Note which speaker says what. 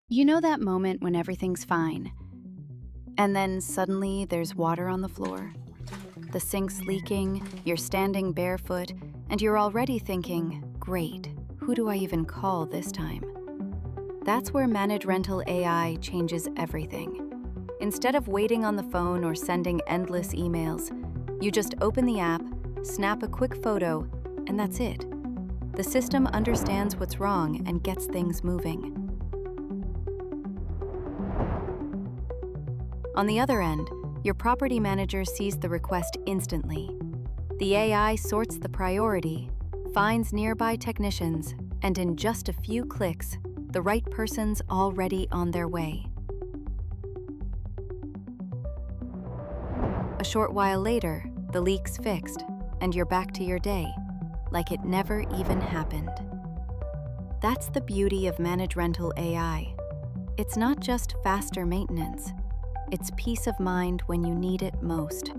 Speaker 1: You know that moment when everything's fine, and then suddenly there's water on the floor? The sink's leaking, you're standing barefoot, and you're already thinking, great, who do I even call this time? That's where ManageCasa changes everything. Instead of waiting on the phone or sending endless emails, you just open the app, snap a quick photo, and that's it. The system understands what's wrong and gets things moving. On the other end, your property manager sees the request instantly. The AI sorts the priority, finds nearby technicians, and in just a few clicks, the right person's already on their way. A short while later, the leak's fixed, and you're back to your day, like it never even happened. That's the beauty of ManageCasa. It's not just faster maintenance, it's peace of mind when you need it most.